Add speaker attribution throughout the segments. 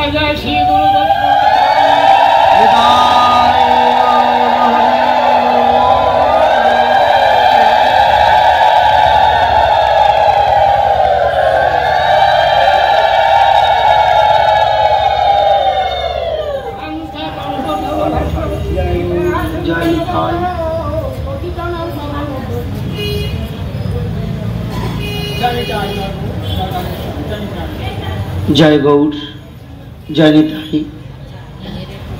Speaker 1: জয় জয় শ্রী গুরু বৈষ্ণব।
Speaker 2: জয় গৌর, জয় নিতাই।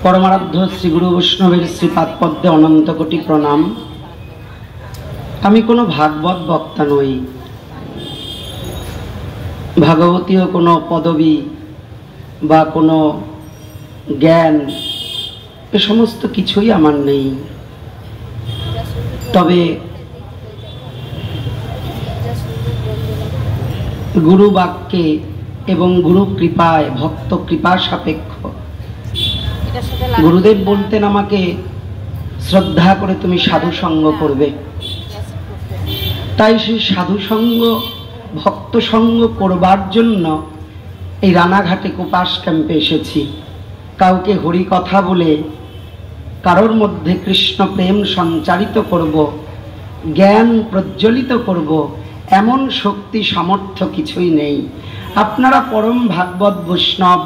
Speaker 2: পরমারাধ্য শ্রী গুরু বৈষ্ণবের শ্রীপাদ পদ্মে অনন্ত কোটি প্রণাম। আমি কোনো ভাগবত বক্তা নই, ভাগবতীয় কোনো পদবী বা কোনো জ্ঞান এ সমস্ত কিছুই আমার নেই। তবে গুরু বাক্যে এবং গুরু কৃপায়, ভক্ত কৃপা সাপেক্ষ। গুরুদেব বলতেন আমাকে, শ্রদ্ধা করে তুমি সাধু সঙ্গ করবে। তাই সেই সাধু সঙ্গ, ভক্ত সঙ্গ করবার জন্য এই রানাঘাটে কোপাস ক্যাম্পে এসেছি। কাউকে হরি কথা বলে কারোর মধ্যে কৃষ্ণ প্রেম সঞ্চারিত করব, জ্ঞান প্রজ্বলিত করব, এমন শক্তি সামর্থ্য কিছুই নেই। আপনারা পরম ভাগবত বৈষ্ণব,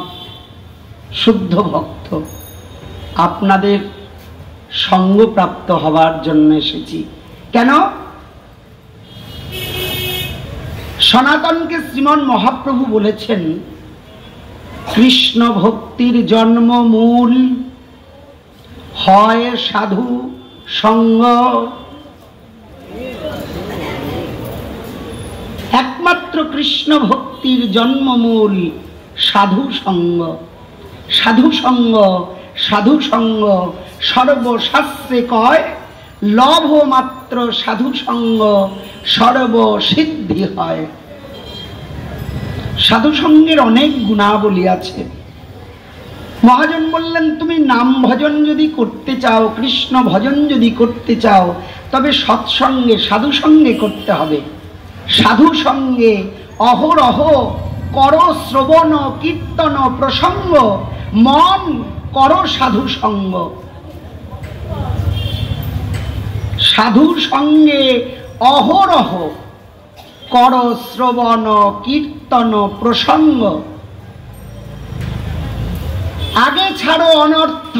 Speaker 2: শুদ্ধ ভক্ত, আপনাদের সঙ্গপ্রাপ্ত হবার জন্য এসেছি। কেন? সনাতনকে শ্রীমন মহাপ্রভু বলেছেন, কৃষ্ণ ভক্তির জন্ম মূল হয় সাধু সঙ্গ। একমাত্র কৃষ্ণ ভক্তির জন্মমূল সাধু সঙ্গ। সাধু সঙ্গ, সাধু সঙ্গ সর্বশাস্ত্রে কয়, লভ মাত্র সাধু সঙ্গ সর্বসিদ্ধি হয়। সাধু সঙ্গের অনেক গুণাবলী আছে। মহাজন বললেন, তুমি নাম ভজন যদি করতে চাও, কৃষ্ণ ভজন যদি করতে চাও, তবে সৎসঙ্গে, সাধু সঙ্গে করতে হবে। সাধু সঙ্গে অহরহ কর শ্রবণ কীর্তন প্রসঙ্গ, মন কর সাধু সঙ্গ। সাধু সঙ্গে অহরহ কর শ্রবণ কীর্তন প্রসঙ্গ। আগে ছাড়ো অনর্থ,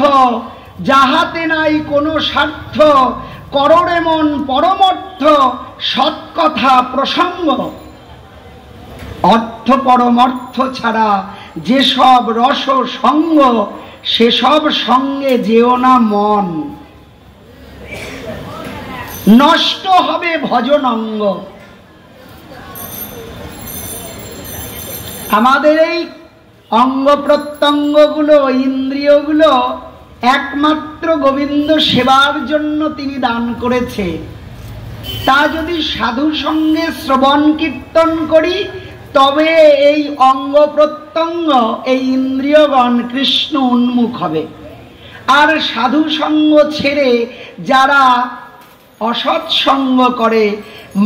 Speaker 2: যাহাতে নাই কোনো স্বার্থ, কররে মন পরমর্থ সৎকথা প্রসঙ্গ। অর্থ পরমর্থ ছাড়া যেসব রস সঙ্গ, সেসব সঙ্গে যেও না মন, নষ্ট হবে ভজন অঙ্গ। আমাদের এই অঙ্গ প্রত্যঙ্গগুলো, ইন্দ্রিয়গুলো একমাত্র গোবিন্দ সেবার জন্য তিনি দান করেছে। তা যদি সাধু সঙ্গে শ্রবণ কীর্তন করি, তবে এই অঙ্গ প্রত্যঙ্গ, এই ইন্দ্রিয়গণ কৃষ্ণ উন্মুখ হবে। আর সাধু সঙ্গ ছেড়ে যারা অসৎসঙ্গ করে,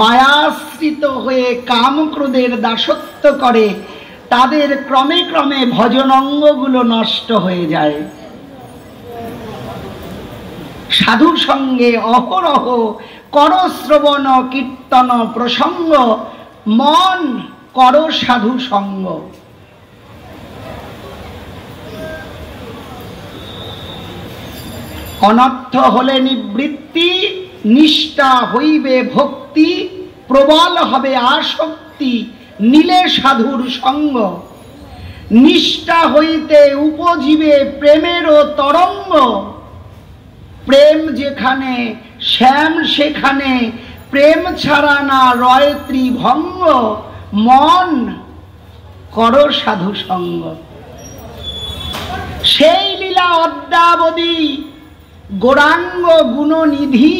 Speaker 2: মায়াশ্রিত হয়ে কামক্রোধের দাসত্ব করে, তাদের ক্রমে ক্রমে ভজন অঙ্গগুলো নষ্ট হয়ে যায়। সাধু সঙ্গে অহরহ কর শ্রবণ কীর্তন প্রসঙ্গ, মন কর সাধু সঙ্গ। অনর্থ হলে নিবৃত্তি, নিষ্ঠা হইবে ভক্তি, প্রবল হবে আসক্তি, নীলে সাধুর সঙ্গ। নিষ্ঠা হইতে উপজীবে প্রেমেরও তরঙ্গ, প্রেম যেখানে শ্যাম সেখানে, প্রেম ছাড়া না রয় ত্রিভঙ্গ, মন কর সাধু সঙ্গ। সেই লীলা অদ্যাবধি গৌরাঙ্গ গুণনিধি,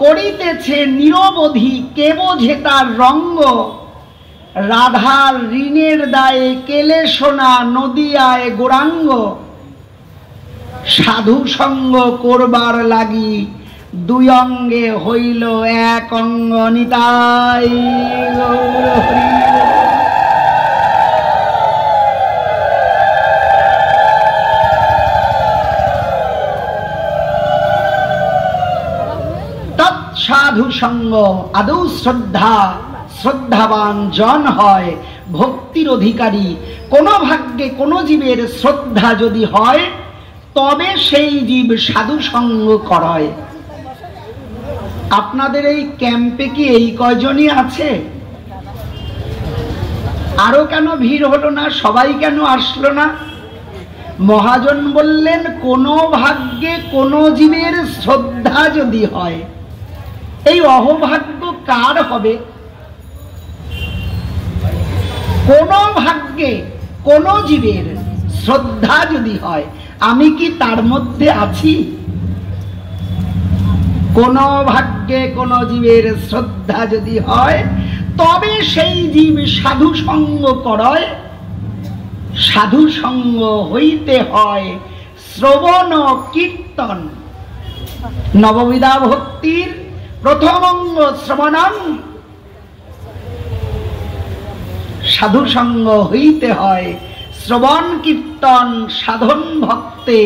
Speaker 2: করিতেছে নিরবধি কে বোঝে তার রঙ্গ। রাধার ঋণের দায়ে কেলে সোনা নদিয়ায় গৌরাঙ্গ, সাধু সঙ্গ করবার লাগি দুই অঙ্গে হইল এক অঙ্গ। নিতাই গৌর হরি। সঙ্গ আদৌ শ্রদ্ধাবান জন হয়, ভক্তির অধিকারী। কোন ভাগ্যে কোন জীবের শ্রদ্ধা যদি হয়, তবে সেই জীব সাধু সঙ্গ করায়। আপনাদের এই ক্যাম্পে কি এই কয়জনই আছে? আরো কেন ভিড় হলো না? সবাই কেন আসলো না? মহাজন বললেন, কোন ভাগ্যে কোন জীবের শ্রদ্ধা যদি হয়, এই অহভাগ্য কার হবে? কোন ভাগ্যে কোন জীবের শ্রদ্ধা যদি হয়, আমি কি তার মধ্যে আছি? কোন ভাগ্যে কোন জীবের শ্রদ্ধা যদি হয়, তবে সেই জীব সাধু সঙ্গ করায়। সাধু সঙ্গ হইতে হয় শ্রবণ কীর্তন। নববিধা ভক্তির প্রথম অঙ্গ শ্রবণং। সাধু সঙ্গ হইতে হয় শ্রবণ কীর্তন, সাধন ভক্তে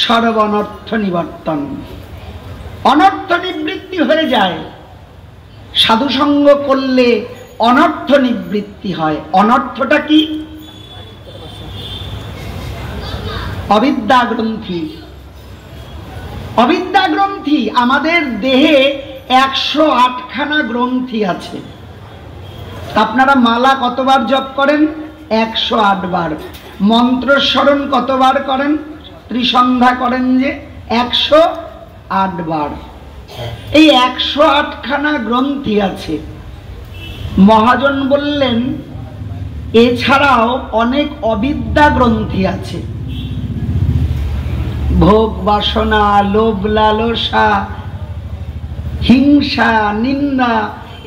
Speaker 2: সর্বনর্থ নিবর্তন। অনর্থ নিবৃত্তি হয়ে যায়। সাধু সঙ্গ করলে অনর্থ নিবৃত্তি হয়। অনর্থটা কি? অবিদ্যা গ্রন্থি। অবিদ্যা গ্রন্থি। আমাদের দেহে 108খানা গ্রন্থি আছে। আপনারা মালা কতবার জপ করেন? 108 বার। মন্ত্র স্মরণ কতবার করেন? ত্রিসন্ধ্যা করেন যে 108 বার। এই 108খানা গ্রন্থি আছে। মহাজন বললেন, এছাড়াও অনেক অবিদ্যা গ্রন্থি আছে। ভোগ বাসনা, লোভ লালসা, হিংসা, নিন্দা,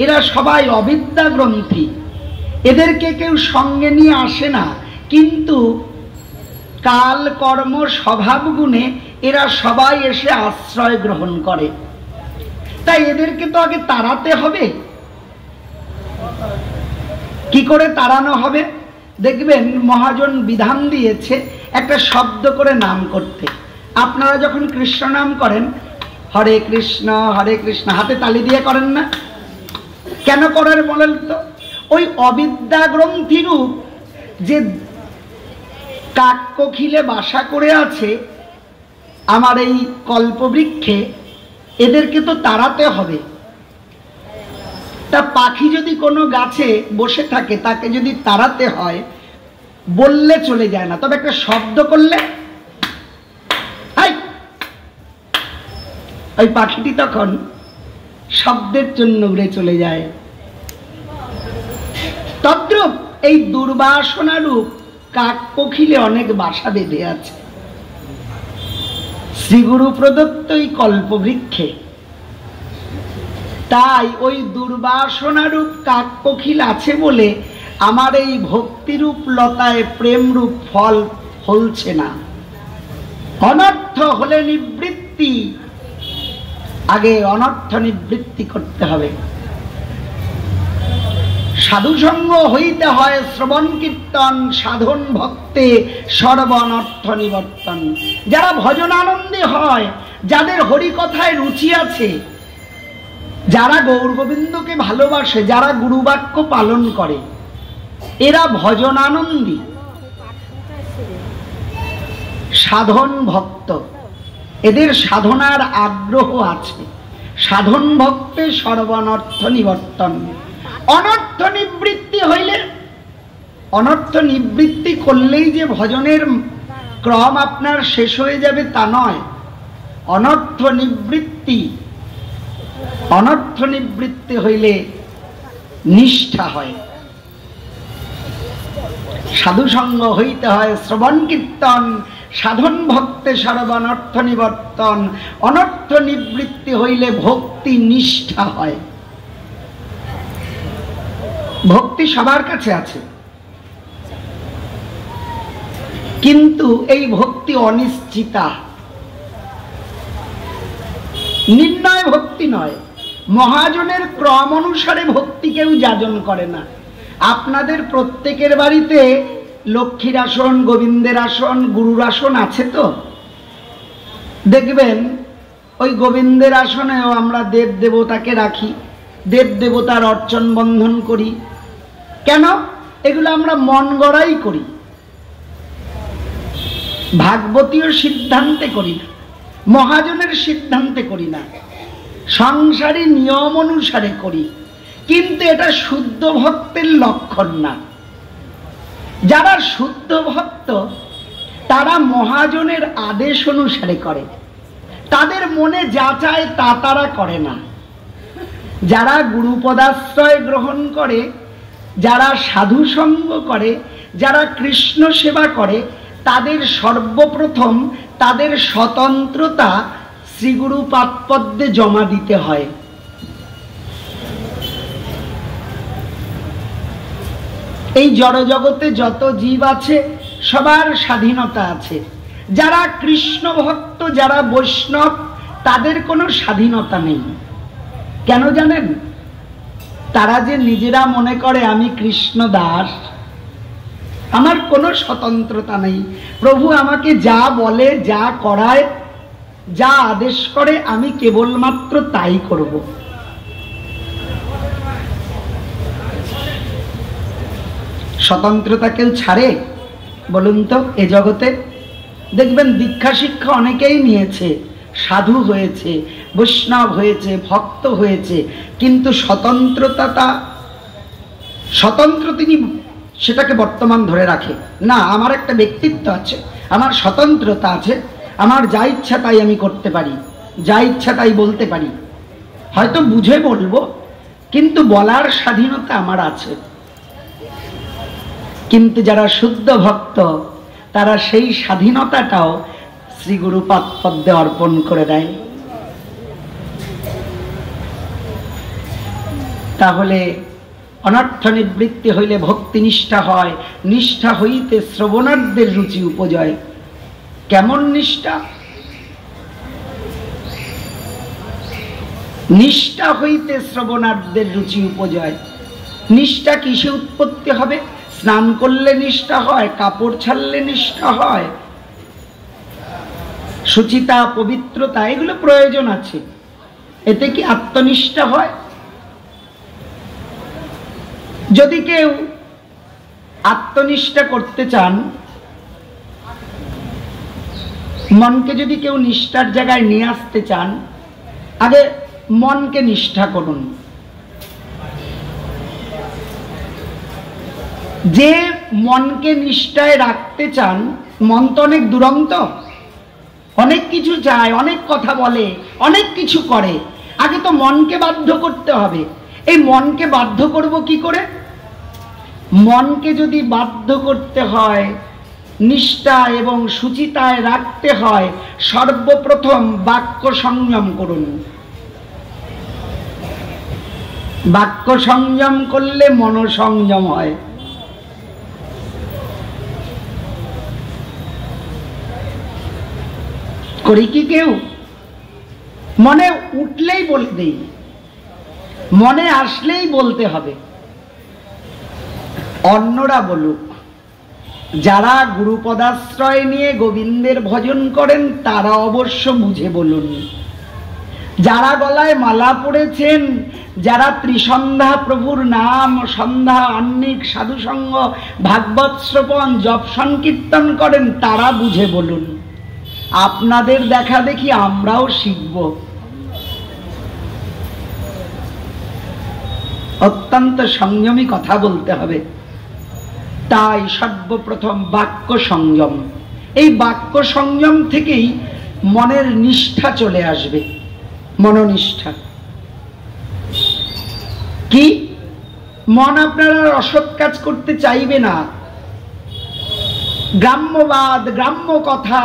Speaker 2: এরা সবাই অবিদ্যা গ্রন্থি। এদেরকে কেউ সঙ্গে নিয়ে আসে না, কিন্তু কাল কর্ম স্বভাব গুণে এরা সবাই এসে আশ্রয় গ্রহণ করে। তাই এদেরকে তো আগে তাড়াতে হবে। কি করে তাড়ানো হবে? দেখবেন মহাজন বিধান দিয়েছে একটা শব্দ করে নাম করতে। আপনারা যখন কৃষ্ণ নাম করেন, হরে কৃষ্ণ হাতে তালি দিয়ে করেন না? কেন করার বলেন তো? ওই অবিদ্যা গ্রন্থিরূপ যে কাককখিলে বাসা করে আছে আমার এই কল্পবৃক্ষে, এদেরকে তো তাড়াতে হবে। তা পাখি যদি কোনো গাছে বসে থাকে, তাকে যদি তাড়াতে হয়, বললে চলে যায় না, তবে একটা শব্দ করলে ওই পাখিটি তখন শব্দের জন্য উড়ে চলে যায়। তদ্রূপ এই দুর্বাসনারূপ কাককখিলে অনেক বাসা বেঁধে আছে শ্রীগুরু প্রদত্ত এই কল্পবৃক্ষে। তাই ওই দুর্বাসনারূপ কাককখিল আছে বলে আমার এই ভক্তিরূপ লতায় প্রেমরূপ ফল ফলছে না। অনর্থ হলে নিবৃত্তি, আগে অনর্থ নিবৃত্তি করতে হবে। সাধুসঙ্গ হইতে হয় শ্রবণ কীর্তন, সাধন ভক্তে সর্বনর্থ নিবর্তন। যারা ভজনানন্দী হয়, যাদের হরিকথায় রুচি আছে, যারা গৌর গোবিন্দকে ভালোবাসে, যারা গুরুবাক্য পালন করে, এরা ভজনানন্দী, সাধন ভক্ত। এদের সাধনার আগ্রহ আছে। সাধন ভক্তে সর্বনর্থ নিবর্তন। অনর্থ নিবৃত্তি হইলে, অনর্থ নিবৃত্তি করলেই যে ভজনের ক্রম আপনার শেষ হয়ে যাবে তা নয়। অনর্থ নিবৃত্তি হইলে নিষ্ঠা হয়। সাধুসঙ্গ হইতে হয় শ্রবণ কীর্তন, সাধন ভক্তে সর্বনর্থ নিবর্তন। অনর্থ নিবৃত্তি হইলে ভক্তি নিষ্ঠা হয়। ভক্তি সবার কাছে আছে, কিন্তু এই ভক্তি অনিশ্চিতা, নির্ণয় ভক্তি নয়। মহাজনের ক্রম অনুসারে ভক্তি কেউ যাজন করে না। আপনাদের প্রত্যেকের বাড়িতে লক্ষ্মীর আসন, গোবিন্দের আসন, গুরুর আসন আছে তো? দেখবেন ওই গোবিন্দের আসনেও আমরা দেব দেবতাকে রাখি, দেব দেবতার অর্চন বন্ধন করি। কেন? এগুলো আমরা মন গড়াই করি, ভাগবতীয় সিদ্ধান্তে করি না, মহাজনের সিদ্ধান্তে করি না, সংসারী নিয়ম অনুসারে করি। কিন্তু এটা শুদ্ধ ভক্তের লক্ষণ না। যারা শুদ্ধ ভক্ত তারা মহাজনের আদেশ অনুসারে করে, তাদের মনে যা চায় তা তারা করে না। যারা গুরুপদাশ্রয় গ্রহণ করে, যারা সাধু সঙ্গ করে, যারা কৃষ্ণ সেবা করে, তাদের সর্বপ্রথম তাদের স্বতন্ত্রতা শ্রীগুরু পাদপদ্মে জমা দিতে হয়। এই জড়জগতে যত জীব আছে সবার স্বাধীনতা আছে। যারা কৃষ্ণ ভক্ত, যারা বৈষ্ণব, তাদের কোনো স্বাধীনতা নেই। কেন জানেন? তারা যে নিজেরা মনে করে আমি কৃষ্ণ দাস, আমার কোনো স্বতন্ত্রতা নেই, প্রভু আমাকে যা বলে, যা করায়, যা আদেশ করে আমি কেবলমাত্র তাই করব। স্বতন্ত্রতা কেউ ছাড়ে বলুন তো? এ জগতে দেখবেন দীক্ষা শিক্ষা অনেকেই নিয়েছে, সাধু হয়েছে, বৈষ্ণব হয়েছে, ভক্ত হয়েছে, কিন্তু স্বতন্ত্র তিনি সেটাকে বর্তমান ধরে রাখে না। আমার একটা ব্যক্তিত্ব আছে, আমার স্বতন্ত্রতা আছে, আমার যা ইচ্ছা তাই আমি করতে পারি, যা ইচ্ছা তাই বলতে পারি। হয়তো বুঝে বলবো, কিন্তু বলার স্বাধীনতা আমার আছে। কিন্তু যারা শুদ্ধ ভক্ত তারা সেই স্বাধীনতাটাও শ্রী গুরু পাদপদ্মে অর্পণ করে দেয়। তাহলে অনর্থ নিবৃত্তি হইলে ভক্তি নিষ্ঠা হয়, নিষ্ঠা হইতে শ্রবণার্থের রুচি উপজয়। কেমন নিষ্ঠা? নিষ্ঠা হইতে শ্রবণার্থের রুচি উপজয়। নিষ্ঠা কিসে উৎপত্তি হবে? স্নান করলে নিষ্ঠা হয়, কাপড় ছাড়লে নিষ্ঠা হয়, শুচিতা পবিত্রতা এগুলো প্রয়োজন আছে। এতে কি আত্মনিষ্ঠা হয়? যদি কেউ আত্মনিষ্ঠা করতে চান, মনকে যদি কেউ নিষ্ঠার জায়গায় নিয়ে আসতে চান, আগে মনকে নিষ্ঠা করুন। যে মনকে নিষ্ঠায় রাখতে চান, মন তো অনেক দুরন্ত, অনেক কিছু চায়, অনেক কথা বলে, অনেক কিছু করে। আগে তো মনকে বাধ্য করতে হবে। এই মনকে বাধ্য করব কি করে? মনকে যদি বাধ্য করতে হয়, নিষ্ঠা এবং শুচিতায় রাখতে হয়, সর্বপ্রথম বাক্য সংযম করুন। বাক্য সংযম করলে মনোসংযম হয়। করি কি কেউ? মনে উঠলেই বলে দেই, মনে আসলেই বলতে হবে। অন্যরা বলুক, যারা গুরুপদাশ্রয় নিয়ে গোবিন্দের ভজন করেন তারা অবশ্য বুঝে বলুন। যারা গলায় মালা পড়েছেন, যারা ত্রিসন্ধ্যা প্রভুর নাম সন্ধ্যা, আহ্নিক, সাধুসঙ্গ, ভাগবত শ্রবণ, জপ সংকীর্তন করেন, তারা বুঝে বলুন। আপনাদের দেখা দেখি আমরাও শিখব। অত্যন্ত সংযমী কথা বলতে হবে। তাই সর্বপ্রথম বাক্য সংযম। এই বাক্য সংযম থেকেই মনের নিষ্ঠা চলে আসবে, মনোনিষ্ঠা। কি? মন আপনার আর অসৎ কাজ করতে চাইবে না। গ্রাম্যবাদ, গ্রাম্য কথা,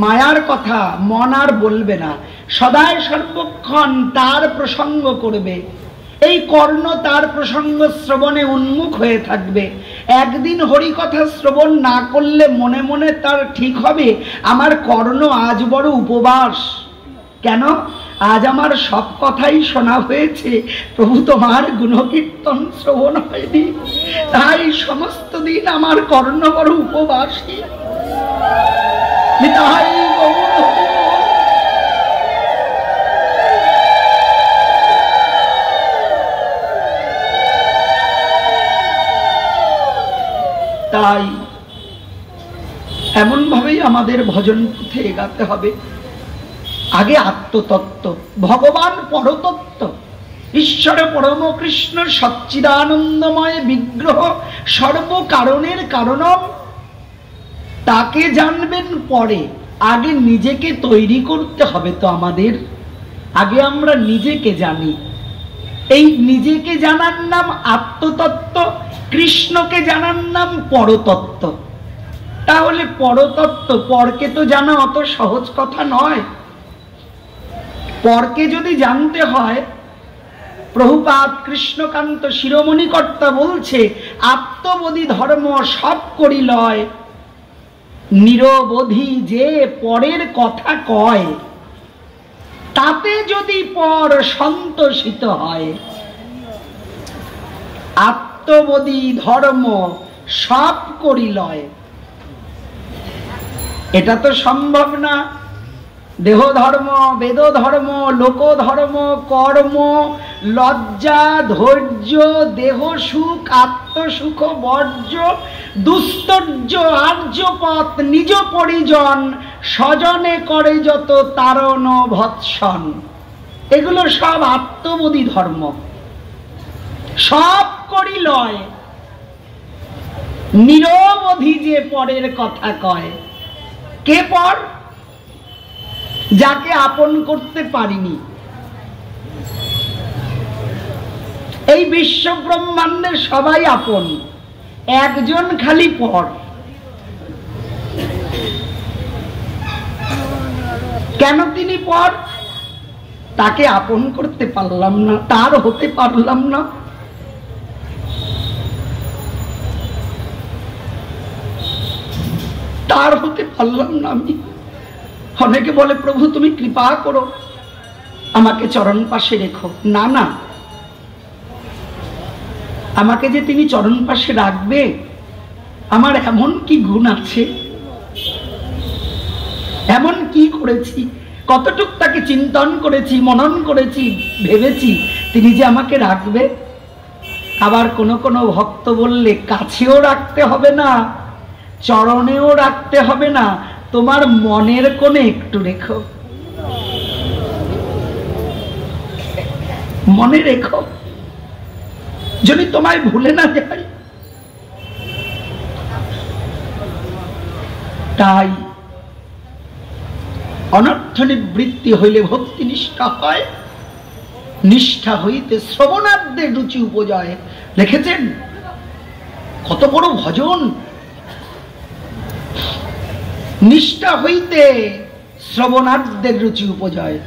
Speaker 2: মায়ার কথা মন আর বলবে না। সদায় সর্বক্ষণ তার প্রসঙ্গ করবে। এই কর্ণ তার প্রসঙ্গ শ্রবণে উন্মুখ হয়ে থাকবে। একদিন হরিকথা শ্রবণ না করলে মনে মনে তার ঠিক হবে, আমার কর্ণ আজ বড় উপবাস। কেন? আজ আমার সব কথাই শোনা হয়েছে, প্রভু তোমার গুণকীর্তন শ্রবণ হয়নি, তাই সমস্ত দিন আমার কর্ণ বড় উপবাসী। তাই তাই এমন ভাবেই আমাদের ভজন পথে এগাতে হবে। আগে আত্মতত্ত্ব, ভগবান পরতত্ত্ব, ঈশ্বর পরম কৃষ্ণ সচ্চিদানন্দময় বিগ্রহ, সর্বকারণের কারণম, তাকে জানবেন পরে। আগে নিজেকে তৈরি করতে হবে তো আমাদের। আগে আমরা নিজেকে জানি। এই নিজেকে জানার নাম আত্মতত্ত্ব, কৃষ্ণকে জানার নাম পরতত্ত্ব। তাহলে পরতত্ত্ব, পরকে তো জানা অত সহজ কথা নয়। পরকে যদি জানতে হয়, প্রভুপাদ কৃষ্ণকান্ত শিরোমণি কর্তা বলছে, আত্মবোধি ধর্ম সব করি লয়, নিরবধি যে পরের কথা কয়, তাতে যদি পর সন্তোষিত হয়। আত্মবোধি ধর্ম সব করি লয়, এটা তো সম্ভব না। দেহ ধর্ম, বেদ ধর্ম, লোক ধর্ম, কর্ম, লজ্জা, ধৈর্য, দেহ সুখ, আত্মসুখ বর্জ্য, দুস্তর্য, আর্যপথ, নিজ পরিজন, স্বজনে করে যত তারণ ভৎসন, এগুলো সব আত্মবোধি ধর্ম। সব করি লয়, নিরবধি যে পরের কথা কয়। কে পর? যাকে আপন করতে পারিনি। এই বিশ্ব ব্রহ্মাণ্ডের সবাই আপন, একজন খালি পর। কেন তিনি পর? তাকে আপন করতে পারলাম না, তার হতে পারলাম না। তার হতে পারলাম না আমি। অনেকে বলে, প্রভু তুমি কৃপা করো, আমাকে চরণ পাশে রেখো। না না, আমাকে যে তিনি চরণ পাশে রাখবে, আমার এমন কি গুণ আছে, এমন কি করেছি, কতটুক তাকে চিন্তন করেছি, মনন করেছি, ভেবেছি তিনি যে আমাকে রাখবে। আবার কোন কোন ভক্ত বললে, কাছেও রাখতে হবে না, চরণেও রাখতে হবে না, তোমার মনের কোণে একটু রেখো, মনে রেখো, যদি তোমায় ভুলে না যায়। তাই অনর্থ নিবৃত্তি হইলে ভক্তি নিষ্ঠা হয়, নিষ্ঠা হইতে শ্রবণার্থের রুচি উপজয়। লিখেছেন কত বড় ভজন। নিষ্ঠা হইতে শ্রবণার্থের রুচি উপজয়।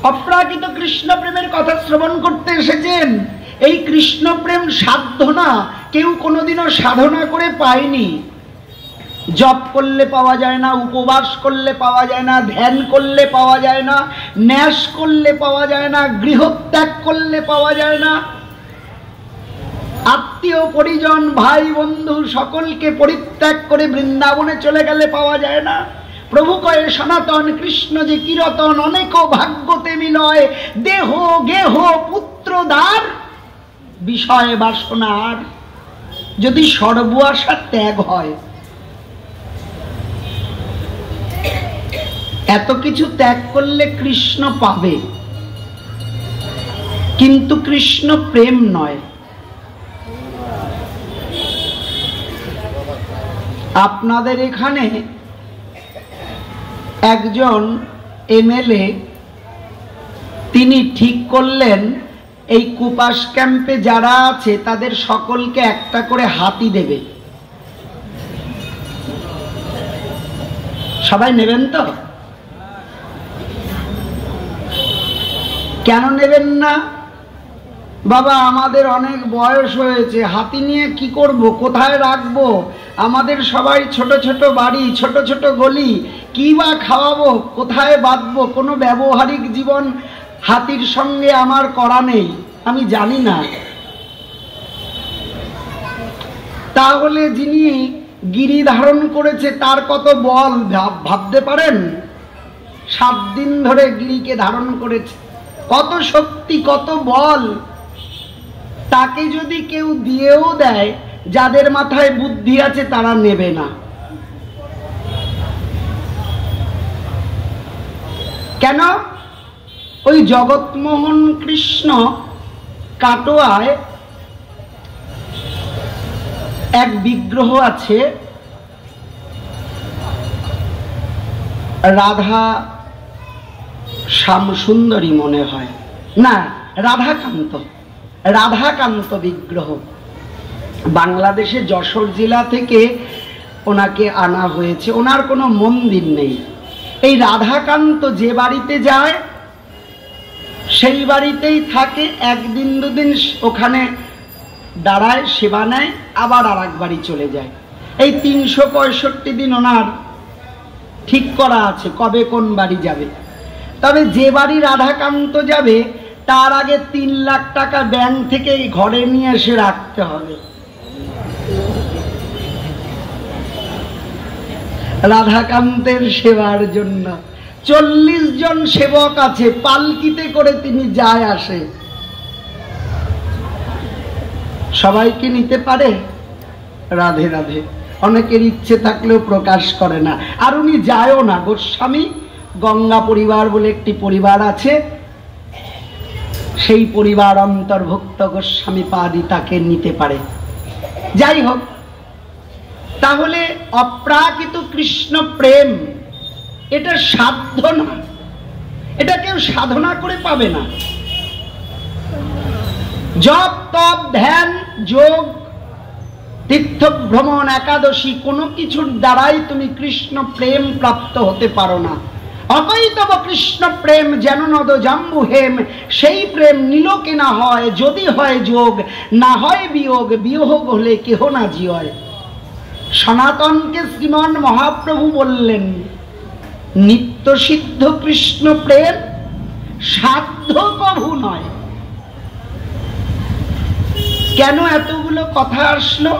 Speaker 2: অপ্রাকৃত কৃষ্ণ প্রেমের কথা শ্রবণ করতে এসেছেন। এই কৃষ্ণ প্রেম সাধনা কেউ কোনোদিনও সাধনা করে পায়নি। জপ করলে পাওয়া যায় না, উপবাস করলে পাওয়া যায় না, ধ্যান করলে পাওয়া যায় না, ন্যাস করলে পাওয়া যায় না, গৃহত্যাগ করলে পাওয়া যায় না, আত্মীয় পরিজন ভাই বন্ধু সকলকে পরিত্যাগ করে বৃন্দাবনে চলে গেলে পাওয়া যায় না। প্রভু কয়ে, সনাতন কৃষ্ণ যে কিরতন, অনেক ভাগ্যতে মিলয়, দেহ গেহ পুত্র দ্বার, বিষয় বাসনার। যদি সর্ব আশা ত্যাগ হয়, এত কিছু ত্যাগ করলে কৃষ্ণ পাবে, কিন্তু কৃষ্ণ প্রেম নয়। আপনাদের এখানে একজন এমএলএ, তিনি ঠিক করলেন এই কুপাস ক্যাম্পে যারা আছে তাদের সকলকে একটা করে হাতি দেবে। সবাই নেবেন তো? কেন নেবেন না? বাবা, আমাদের অনেক বয়স হয়েছে, হাতি নিয়ে কি করব, কোথায় রাখবো? আমাদের সবাই ছোট ছোট বাড়ি, ছোট ছোট গলি, কি বা খাওয়াবো, কোথায় বাঁধবো? কোনো ব্যবহারিক জীবন হাতির সঙ্গে আমার করা নেই, আমি জানি না। তাহলে যিনি গিরি ধারণ করেছে তার কত বল ভাবতে পারেন? 7 দিন ধরে গিরিকে ধারণ করেছে, কত শক্তি, কত বল। তাকে যদি কেউ দিয়েও দেয়, যাদের মাথায় বুদ্ধি আছে তারা নেবে না। কেন? ওই জগৎমোহন কৃষ্ণ কাটোয়ায় এক বিগ্রহ আছে, রাধা শ্যামসুন্দরী মনে হয়, না রাধাকান্ত, রাধাকান্ত বিগ্রহ। বাংলাদেশে যশোর জেলা থেকে ওনাকে আনা হয়েছে, ওনার কোনো মন্দির নেই। এই রাধাকান্ত যে বাড়িতে যায় সেই বাড়িতেই থাকে, একদিন দুদিন ওখানে দাঁড়ায়, সেবা নেয়, আবার আর এক বাড়ি চলে যায়। এই 365 দিন ওনার ঠিক করা আছে কবে কোন বাড়ি যাবে। তবে যে বাড়ি রাধাকান্ত যাবে তার আগে 3 লাখ টাকা ব্যাংক থেকে ঘরে নিয়ে এসে রাখতে হবে। রাধাকান্তের সেবার জন্য 40 জন সেবক আছে, পালকিতে করে তিনি যায় আসে। সবাইকে নিতে পারে? রাধে রাধে। অনেকের ইচ্ছে থাকলেও প্রকাশ করে না, আর উনি যায়ও না। গোস্বামী গঙ্গা পরিবার বলে একটি পরিবার আছে, সেই পরিবার অন্তর্ভুক্ত গোস্বামী পাদি তাকে নিতে পারে। যাই হোক, তাহলে অপ্রাকৃত কৃষ্ণ প্রেম এটা সাধ্য না, এটা কেউ সাধনা করে পাবে না। জপ তপ ধ্যান যোগ তীর্থ ভ্রমণ একাদশী কোনো কিছুর দ্বারাই তুমি কৃষ্ণ প্রেম প্রাপ্ত হতে পারো না। অকৈতব কৃষ্ণ প্রেম যেন নদ জাম্বু হেম, সেই প্রেম নীলকে না হয়, যদি হয় যোগ না হয় বিয়োগ, বিয়োগ হলে কেহ না জিয়। সনাতনকে শ্রীমান মহাপ্রভু বললেন নিত্য সিদ্ধ কৃষ্ণ প্রেম সাধ্য কভু নয়। কেন এতগুলো কথা আসলো?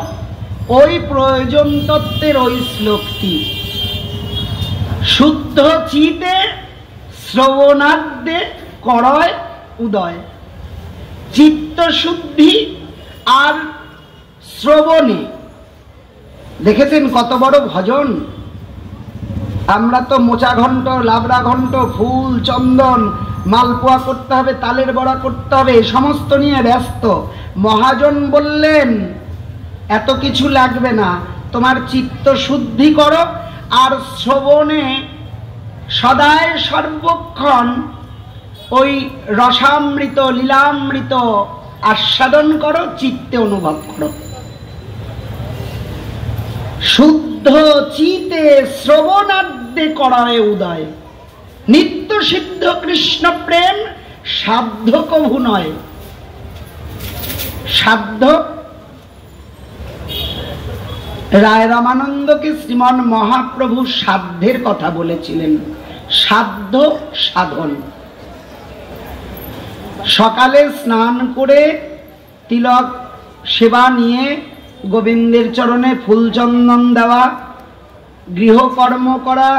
Speaker 2: ওই প্রয়োজন তত্ত্বের ওই শ্লোকটি, শুদ্ধ চিতে শ্রবণাদ্যে করয় উদয়। চিত্ত শুদ্ধি আর শ্রবণে, দেখেছেন কত বড় ভজন। আমরা তো মোচা ঘন্ট, লাবড়া ঘন্ট, ফুল চন্দন, মালপোয়া করতে হবে, তালের বড়া করতে হবে, সমস্ত নিয়ে ব্যস্ত। মহাজন বললেন এত কিছু লাগবে না, তোমার চিত্ত শুদ্ধি করো আর শ্রবণে সদায় সর্বক্ষণ ওই রসামৃত লীলামৃত আস্বাদন করো, চিত্তে অনুভব করো। শুদ্ধ চিতে শ্রবণাদ্যে করায় উদয়। নিত্য সিদ্ধ কৃষ্ণ প্রেম সাধ্য কভু নয়। সাধ্য, রায় রামানন্দকে শ্রীমান মহাপ্রভু সাধ্যের কথা বলেছিলেন। সাধ্য সাধন। সকালে স্নান করে তিলক সেবা নিয়ে গোবিন্দের চরণে ফুল চন্দন দেওয়া, গৃহকর্ম করা,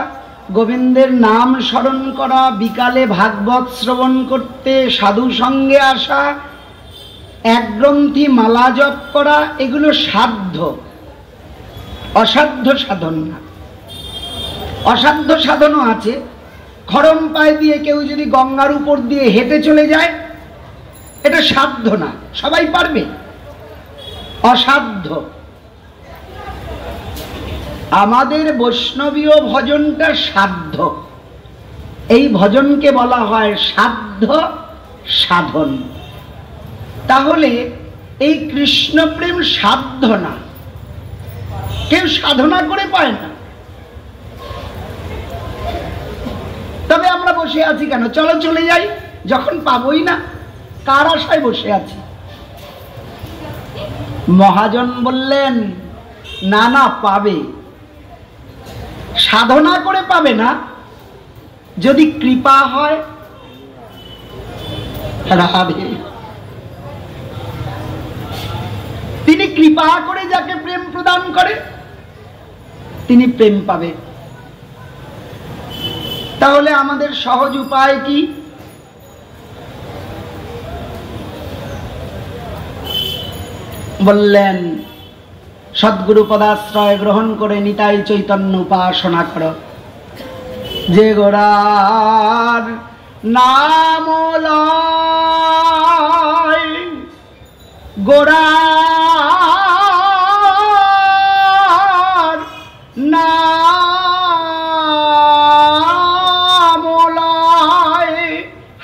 Speaker 2: গোবিন্দের নাম স্মরণ করা, বিকালে ভাগবত শ্রবণ করতে সাধু সঙ্গে আসা, এক গ্রন্থি মালা জপ করা, এগুলো সাধ্য, অসাধ্য সাধন না। অসাধ্য সাধনও আছে। খড়ম পায়ে দিয়ে কেউ যদি গঙ্গার উপর দিয়ে হেঁটে চলে যায়, এটা সাধ্য না, সবাই পারবে, অসাধ্য। আমাদের বৈষ্ণবীয় ভজনটা সাধ্য, এই ভজনকে বলা হয় সাধ্য সাধন। তাহলে এই কৃষ্ণ প্রেম সাধ্য না, কেউ সাধনা করে পায় না। তবে আমরা বসে আছি কেন? চলো চলে যাই, যখন পাবই না, কার আশায় বসে আছি? মহাজন বললেন না না, পাবে। সাধনা করে পাবে না, যদি কৃপা হয়। রাধে। তিনি কৃপা করে যাকে প্রেম প্রদান করে তিনি প্রেম পাবে। তাহলে আমাদের সহজ উপায় কি? বললেন সদ্গুরু পদাশ্রয় গ্রহণ করে নিতাই চৈতন্য উপাসনা করো। যে গোরার নাম লয়, গোরার নাম লয়,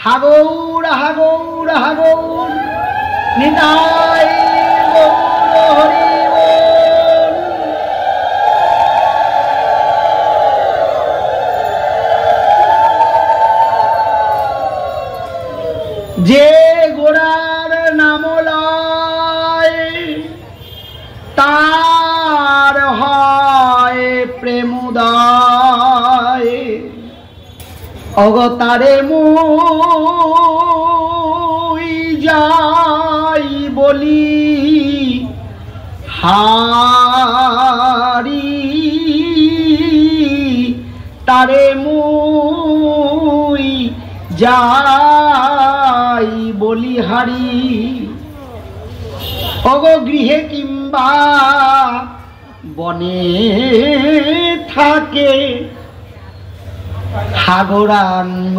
Speaker 2: হাগৌর হাগৌর হাগৌর নিতাই গৌর হরি বল। যে গোরার নাম লয় তার হয় প্রেমোদয়, অগতারে মুই যাই বলি হারি, তারে মুই যাই বলি হারি। অগো গৃহে কিংবা বনে থাকে, হাগরাঙ্গ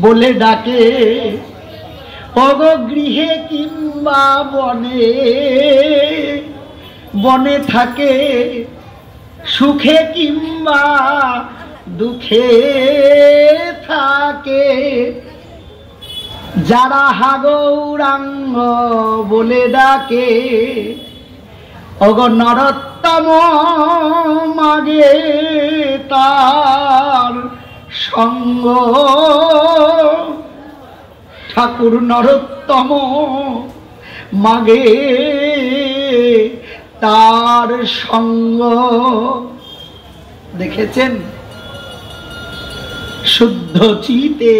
Speaker 2: বলে ডাকে। অগো গৃহে কিংবা বনে, বনে থাকে, সুখে কিংবা দুঃখে থাকে। যারা হাগৌরাঙ্গ বলে ডাকে, অগো নরোত্তম মাগে তার সঙ্গ। ঠাকুর নরোত্তম মাগে তার সঙ্গ। দেখেছেন, শুদ্ধ চিতে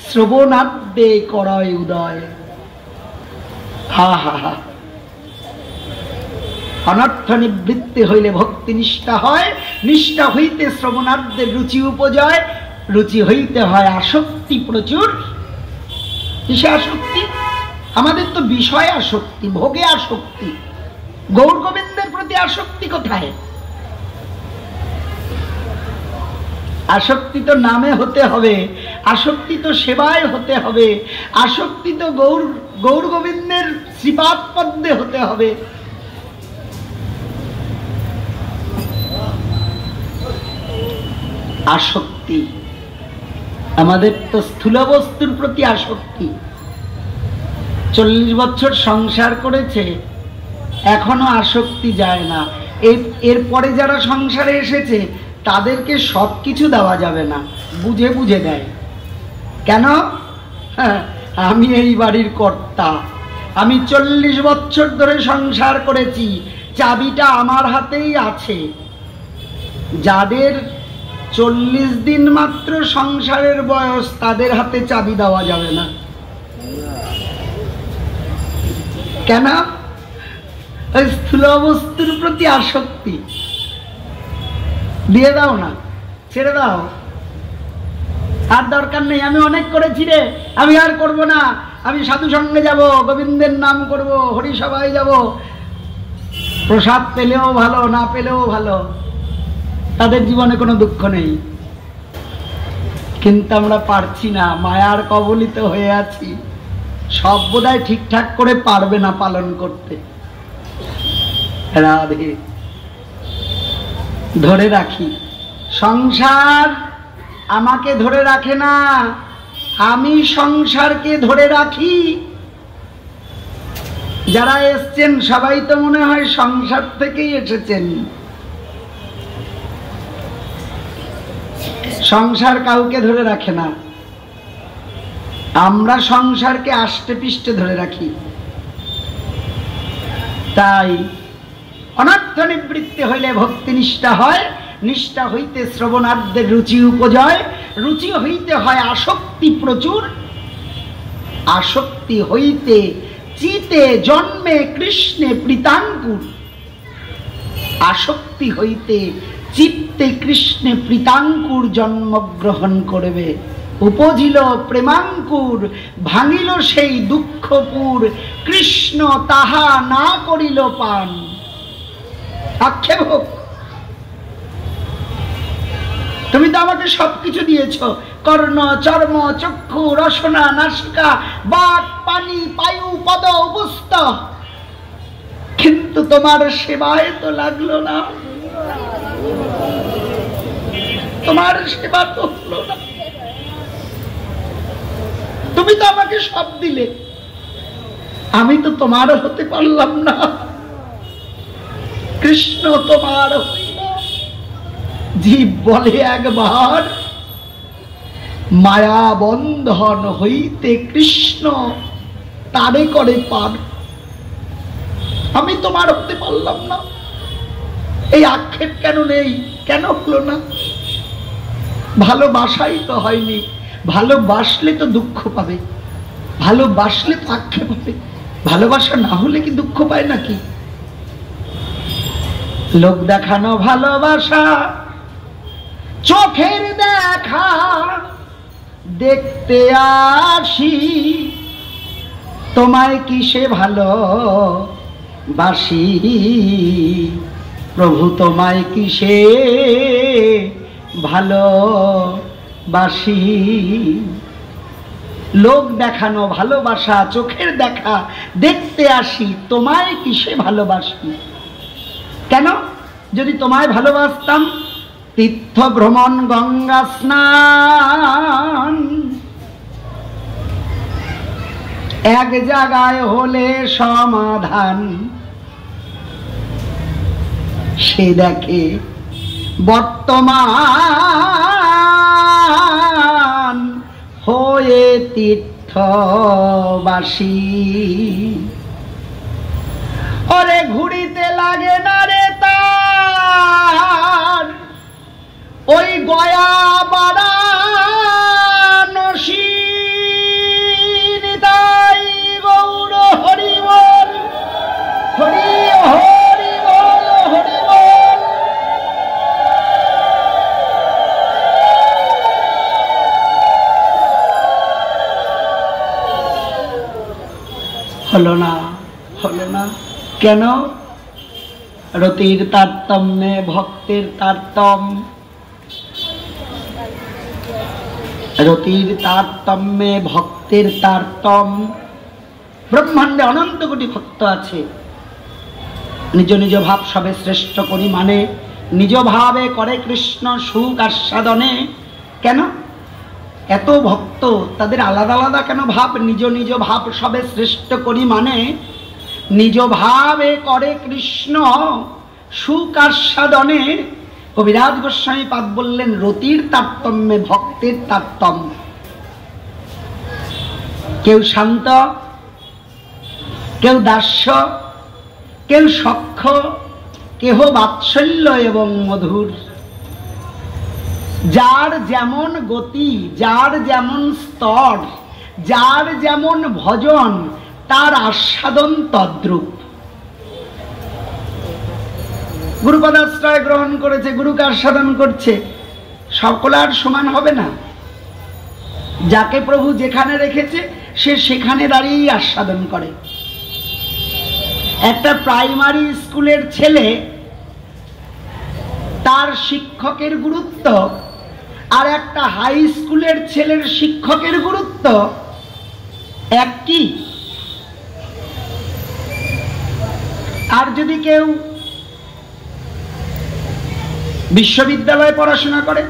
Speaker 2: শ্রবণাদ্যে করয় উদয়। হা হা হা। অনর্থ নিবৃত্তি হইলে ভক্তি নিষ্ঠা হয়, নিষ্ঠা হইতে শ্রবণার্থের রুচি উপজয়, রুচি হইতে হয় আসক্তি প্রচুর। কিসে আসক্তি? আমাদের তো বিষয় আসক্তি, ভোগে আসক্তি। গৌর গোবিন্দের প্রতি আসক্তি কোথায়? আসক্তি তো নামে হতে হবে, আসক্তি তো সেবায় হতে হবে, আসক্তি তো গৌর গোবিন্দের শ্রীপাদ পদ্মে হতে হবে। আসক্তি আমাদের তো স্থূল বস্তুর প্রতি আসক্তি। 40 বছর সংসার করেছে, এখনো আসক্তি যায় না। এরপরে যারা সংসারে এসেছে তাদেরকে সবকিছু দেওয়া যাবে না, বুঝে বুঝে দেয়। কেন? আমি এই বাড়ির কর্তা, আমি 40 বছর ধরে সংসার করেছি, চাবিটা আমার হাতেই আছে। যাদের 40 দিন মাত্র সংসারের বয়স, তাদের হাতে চাবি দেওয়া যাবে না। কেন? ওই স্থূল বস্তুর প্রতি আসক্তি। দিয়ে দাও না, ছেড়ে দাও, আর দরকার নেই, আমি অনেক করেছি রে, আমি আর করব না, আমি সাধু সঙ্গে যাব, গোবিন্দের নাম করব, হরিসভায় যাব, প্রসাদ পেলেও ভালো, না পেলেও ভালো, তাদের জীবনে কোনো দুঃখ নেই। কিন্তু আমরা পারছি না, মায়ার কবলিত হয়ে আছি। সব বোধহয় ঠিকঠাক করে পারবে না পালন করতে। রাধে। ধরে রাখি, সংসার আমাকে ধরে রাখে না, আমি সংসারকে ধরে রাখি। যারা এসছেন সবাই তো মনে হয় সংসার থেকেই এসেছেন। সংসার কাউকে ধরে রাখে না, আমরা সংসারকে আষ্টে পিষ্টে ধরে রাখি। তাই অনর্থ নিবৃত্তি হইলে ভক্তি নিষ্ঠা হয়, নিষ্ঠা হইতে শ্রবণার্থের রুচি উপজয়, রুচি হইতে হয় আসক্তি প্রচুর, আসক্তি হইতে চিতে জন্মে কৃষ্ণে প্রীতাঙ্কুর, আসক্তি হইতে চিত্তে কৃষ্ণে প্রীতাঙ্কুর জন্মগ্রহণ করবে। উপজিল প্রেমাঙ্কুর, ভাঙিল সেই দুঃখপুর, কৃষ্ণ তাহা না করিল পান। আক্ষেপ হোক। তুমি তো আমাকে সবকিছু দিয়েছ, কর্ণ, চর্ম, চক্ষু, রসনা, নাসিকা, বাক, পানি, পায়ু, পদ, উপস্থ, কিন্তু তোমার সেবায় তো লাগলো না, তোমার সেবা তো হলো না। তুমি তো আমাকে সব দিলে, আমি তো তোমার হতে পারলাম না। কৃষ্ণ তোমার হইল। জীব বলে একবার, মায়া বন্ধন হইতে কৃষ্ণ তারে করে পার। আমি তোমার হতে পারলাম না, এই আক্ষেপ কেন নেই? কেন হলো না? ভালোবাসাই তো হয়নি। ভালোবাসলে তো দুঃখ পাবে, ভালোবাসলে তো আক্ষেপ হবে। ভালোবাসা না হলে কি দুঃখ পায় নাকি? লোক দেখানো ভালোবাসা, চোখের দেখা দেখতে আসি, তোমায় কিসে ভালোবাসি প্রভু, তোমায় কিসে ভালোবাসি। লোক দেখানো ভালোবাসা, চোখের দেখা দেখতে আসি, তোমায় কিসে ভালোবাসি। কেন? যদি তোমায় ভালোবাসতাম, তীর্থ ভ্রমণ, গঙ্গা স্নান এক জায়গায় হলে সমাধান। সে দেখে বর্তমান হয়ে তীর্থবাসী। ওরে ঘুরিতে লাগে না রে তার, ওই গয়া বারাণসী। নিতাই গৌর হরি বল, হরি হরি বল, হরি বল। হলো না, হলো না। কেন? রতির তারতম্যে ভক্তের তারতম্য, রতির তারতম্যে ভক্তের তারতম্য। ব্রহ্মাণ্ডে অনন্ত কোটি ভক্ত আছে, নিজ নিজ ভাব সবে শ্রেষ্ঠ করি মানে, নিজ ভাবে করে কৃষ্ণ সুখ আস্বাদনে। কেন এত ভক্ত, তাদের আলাদা আলাদা কেন ভাব? নিজ নিজ ভাব সবে শ্রেষ্ঠ করি মানে, নিজ ভাবে করে কৃষ্ণ সুখ আস্বাদনে। কবিরাজ গোস্বামী পাদ বললেন, রতির তারতম্যে ভক্তের তারতম্য। কেউ শান্ত, কেউ দাস্য, কেউ সখ্য, কেহ বাৎসল্য এবং মধুর। যার যেমন গতি, যার যেমন স্তর, যার যেমন ভজন, তার আস্বাদন তদ্রূপ। গুরুপদাশ্রয় গ্রহণ করেছে, গুরুকে আস্বাদন করছে, সকলার সমান হবে না। যাকে প্রভু যেখানে রেখেছে সে সেখানে দাঁড়িয়েই আস্বাদন করে। একটা প্রাইমারি স্কুলের ছেলে, তার শিক্ষকের গুরুত্ব আর একটা হাই স্কুলের ছেলের শিক্ষকের গুরুত্ব একই। আর যদি কেউ বিশ্ববিদ্যালয়ে পড়াশোনা করে,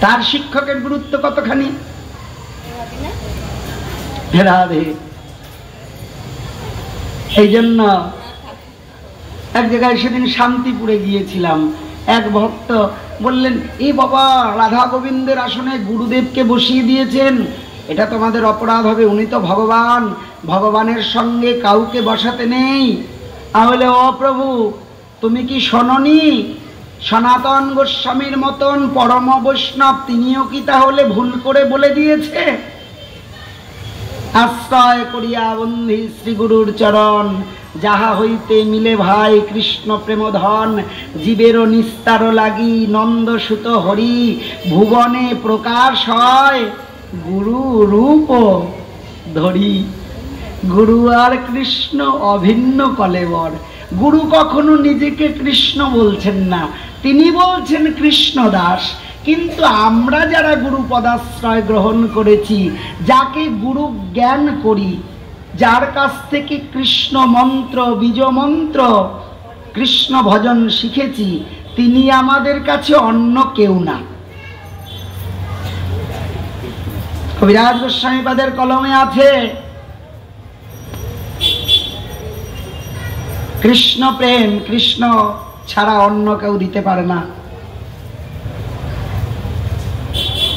Speaker 2: তার শিক্ষকের গুরুত্ব কতখানি? রাধে। এই জন্য এক জায়গায় সেদিন শান্তিপুরে গিয়েছিলাম, এক ভক্ত বললেন, এই বাবা, রাধা গোবিন্দের আসনে গুরুদেবকে বসিয়ে দিয়েছেন, এটা তোমাদের অপরাধ হবে, উনি তো ভগবান, ভগবানের সঙ্গে কাউকে বসাতে নেই। তাহলে ও প্রভু, তুমি কি শোনোনি? সনাতন গোস্বামীর মতন পরম বৈষ্ণব, তিনিও কি তাহলে ভুল করে বলে দিয়েছে? আশ্রয় করিয়া বন্ধি শ্রী গুরুর চরণ, যাহা হইতে মিলে ভাই কৃষ্ণ প্রেমধন। জীবেরও নিস্তার লাগি নন্দ সুত হরি, ভুবনে প্রকাশ হয় গুরু রূপ ধরি। গুরু আর কৃষ্ণ অভিন্ন কলেবর। গুরু কখনো নিজেকে কৃষ্ণ বলছেন না, তিনি বলছেন কৃষ্ণ দাস। কিন্তু আমরা যারা গুরু পদাশ্রয় গ্রহণ করেছি, যাকে গুরু জ্ঞান করি, যার কাছ থেকে কৃষ্ণ মন্ত্র, বীজ মন্ত্র, কৃষ্ণ ভজন শিখেছি, তিনি আমাদের কাছে অন্য কেউ না। কবিরাজ গোস্বামীপাদের কলমে আছে, কৃষ্ণ প্রেম কৃষ্ণ ছাড়া অন্য কেউ দিতে পারে না।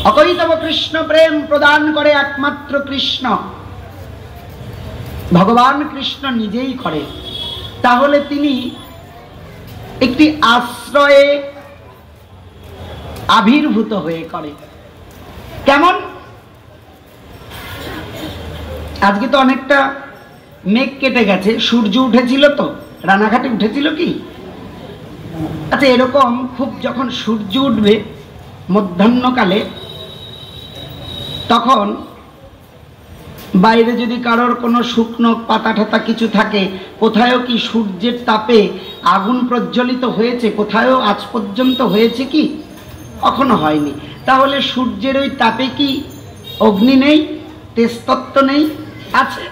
Speaker 2: অকৈতব কৃষ্ণ প্রেম প্রদান করে একমাত্র কৃষ্ণ, ভগবান কৃষ্ণ নিজেই করে। তাহলে তিনি একটি আশ্রয়ে আবির্ভূত হয়ে করে। কেমন? আজকে তো অনেকটা মেঘ কেটে গেছে, সূর্য উঠেছিল, তো রানাঘাটে উঠেছিল কি? আচ্ছা, এরকম খুব যখন সূর্য উঠবে মধ্যাহ্নকালে, তখন বাইরে যদি কারোর কোনো শুকনো পাতা ঠাতা কিছু থাকে, কোথায়ও কি সূর্যের তাপে আগুন প্রজ্বলিত হয়েছে? কোথায়ও আজ পর্যন্ত হয়েছে কি? কখনো হয়নি। তাহলে সূর্যের ওই তাপে কি অগ্নি নেই, তেজতত্ত্ব নেই? আছে।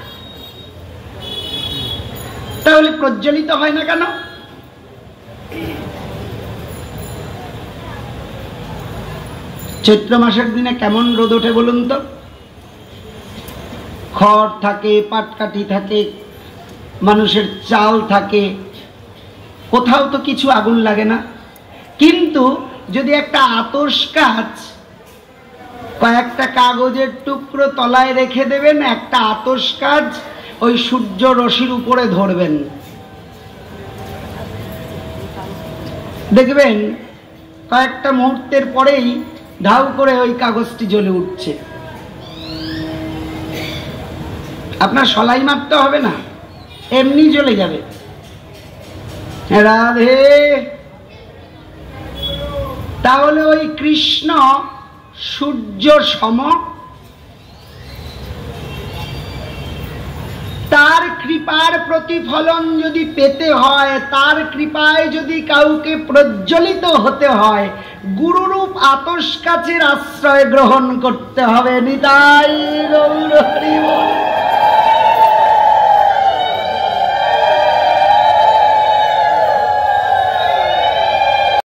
Speaker 2: তাহলে প্রজ্বলিত হয় না কেন? চৈত্র মাসের দিনে কেমন রোদ ওঠে বলুন তো? খড় থাকে, পাটকাঠি থাকে, মানুষের চাল থাকে, কোথাও তো কিছু আগুন লাগে না। কিন্তু যদি একটা আতশ কাজ কয়েকটা কাগজের টুকরো তলায় রেখে দেবেন, একটা আতশ কাজ ওই সূর্য রশ্মির উপরে ধরবেন, দেখবেন কয়েকটা মুহূর্তের পরেই ধাউ করে ওই কাগজটি জ্বলে উঠছে। আপনার সলাই মারতে হবে না, এমনি জ্বলে যাবে। রাধে। তাহলে ওই কৃষ্ণ সূর্য সম, তার কৃপার প্রতিফলন যদি পেতে হয়, তার কৃপায় যদি কাউকে প্রজ্বলিত হতে হয়, গুরুরূপ আতশ কাচের আশ্রয় গ্রহণ করতে হবে। নিতাই গৌর হরি বল।